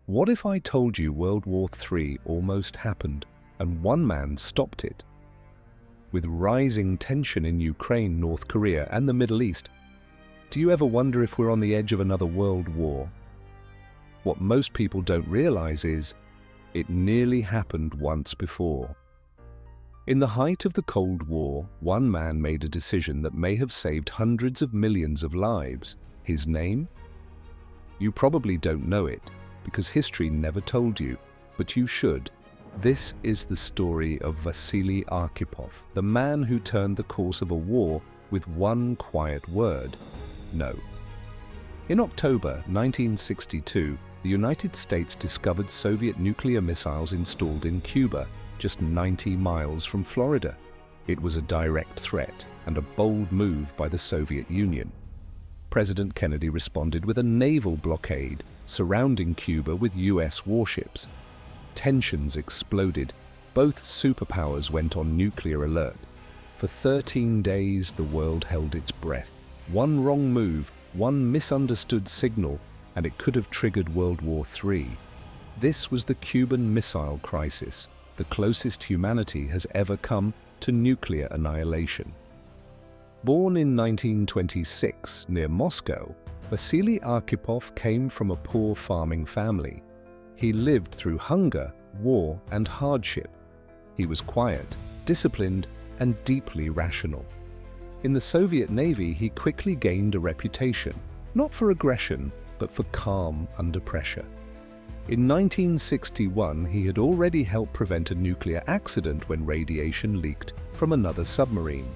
What if I told you World War III almost happened and one man stopped it? With rising tension in Ukraine, North Korea, and the Middle East, do you ever wonder if we're on the edge of another world war? What most people don't realize is, it nearly happened once before. In the height of the Cold War, one man made a decision that may have saved hundreds of millions of lives. His name? You probably don't know it, because history never told you, but you should. This is the story of Vasili Arkhipov, the man who turned the course of a war with one quiet word: no. In October 1962, the United States discovered Soviet nuclear missiles installed in Cuba, just 90 miles from Florida. It was a direct threat and a bold move by the Soviet Union. President Kennedy responded with a naval blockade surrounding Cuba with US warships. Tensions exploded. Both superpowers went on nuclear alert. For 13 days, the world held its breath. One wrong move, one misunderstood signal, and it could have triggered World War III. This was the Cuban Missile Crisis, the closest humanity has ever come to nuclear annihilation. Born in 1926 near Moscow, Vasili Arkhipov came from a poor farming family. He lived through hunger, war, and hardship. He was quiet, disciplined, and deeply rational. In the Soviet Navy, he quickly gained a reputation, not for aggression, but for calm under pressure. In 1961, he had already helped prevent a nuclear accident when radiation leaked from another submarine.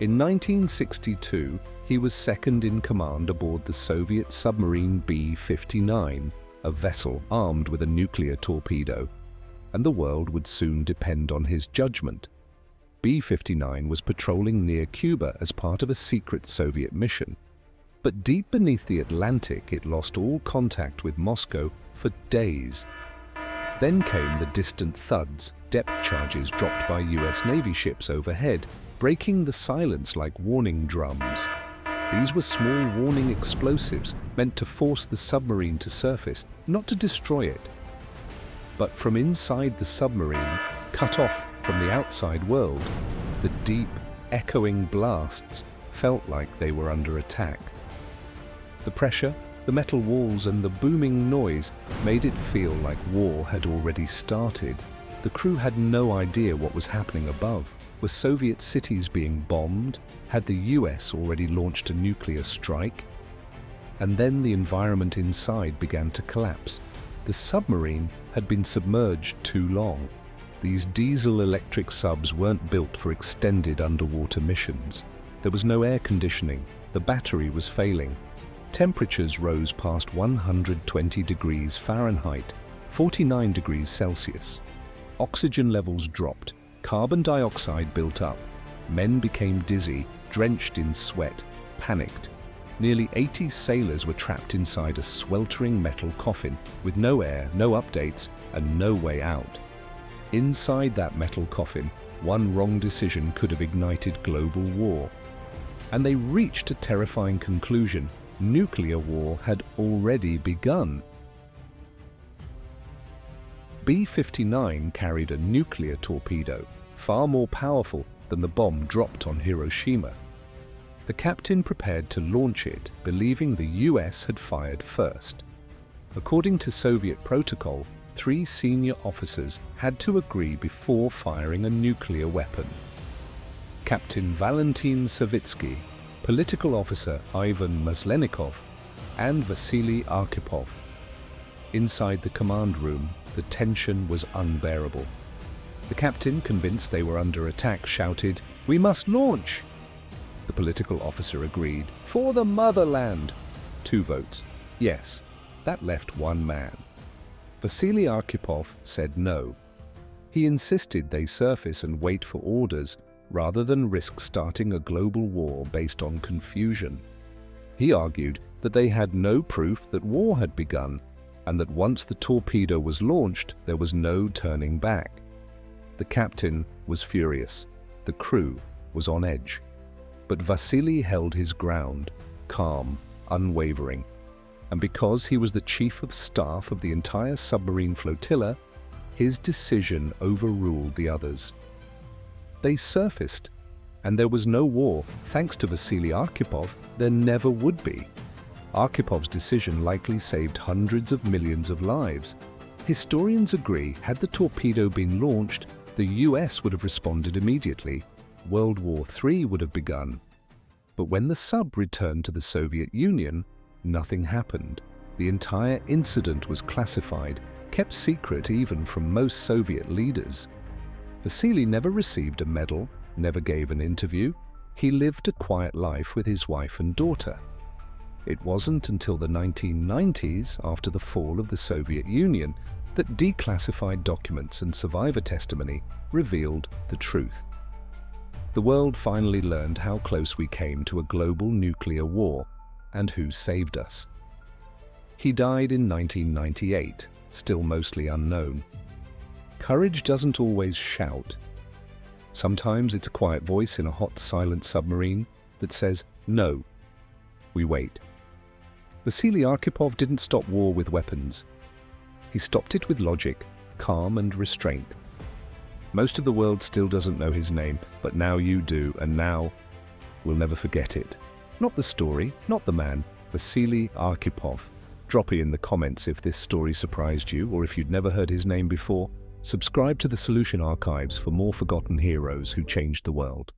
In 1962, he was second in command aboard the Soviet submarine B-59, a vessel armed with a nuclear torpedo, and the world would soon depend on his judgment. B-59 was patrolling near Cuba as part of a secret Soviet mission. But deep beneath the Atlantic, it lost all contact with Moscow for days. Then came the distant thuds, depth charges dropped by US Navy ships overhead, breaking the silence like warning drums. These were small warning explosives meant to force the submarine to surface, not to destroy it. But from inside the submarine, cut off from the outside world, the deep, echoing blasts felt like they were under attack. The pressure, the metal walls, and the booming noise made it feel like war had already started. The crew had no idea what was happening above. Were Soviet cities being bombed? Had the US already launched a nuclear strike? And then the environment inside began to collapse. The submarine had been submerged too long. These diesel-electric subs weren't built for extended underwater missions. There was no air conditioning. The battery was failing. Temperatures rose past 120 degrees Fahrenheit, 49 degrees Celsius. Oxygen levels dropped. Carbon dioxide built up. Men became dizzy, drenched in sweat, panicked. Nearly 80 sailors were trapped inside a sweltering metal coffin with no air, no updates, and no way out. Inside that metal coffin, one wrong decision could have ignited global war. And they reached a terrifying conclusion: nuclear war had already begun. B-59 carried a nuclear torpedo, far more powerful than the bomb dropped on Hiroshima. The captain prepared to launch it, believing the US had fired first. According to Soviet protocol, 3 senior officers had to agree before firing a nuclear weapon. Captain Valentin Savitsky, political officer Ivan Maslenikov, and Vasili Arkhipov. Inside the command room, the tension was unbearable. The captain, convinced they were under attack, shouted, "We must launch!" The political officer agreed, "For the motherland!" 2 votes. Yes, that left one man. Vasili Arkhipov said no. He insisted they surface and wait for orders, rather than risk starting a global war based on confusion. He argued that they had no proof that war had begun, and that once the torpedo was launched, there was no turning back. The captain was furious. The crew was on edge. But Vasili held his ground, calm, unwavering. and because he was the chief of staff of the entire submarine flotilla, his decision overruled the others. They surfaced, and there was no war. Thanks to Vasili Arkhipov, there never would be. Arkhipov's decision likely saved hundreds of millions of lives. Historians agree, had the torpedo been launched, the US would have responded immediately. World War III would have begun. But when the sub returned to the Soviet Union, nothing happened. The entire incident was classified, kept secret even from most Soviet leaders. Vasili never received a medal, never gave an interview. He lived a quiet life with his wife and daughter. It wasn't until the 1990s, after the fall of the Soviet Union, that declassified documents and survivor testimony revealed the truth. The world finally learned how close we came to a global nuclear war and who saved us. He died in 1998, still mostly unknown. Courage doesn't always shout. Sometimes it's a quiet voice in a hot, silent submarine that says, "No." We wait. Vasili Arkhipov didn't stop war with weapons. He stopped it with logic, calm and restraint. Most of the world still doesn't know his name, but now you do, and now we'll never forget it. Not the story, not the man, Vasili Arkhipov. Drop it in the comments if this story surprised you, or if you'd never heard his name before. Subscribe to the Solution Archives for more forgotten heroes who changed the world.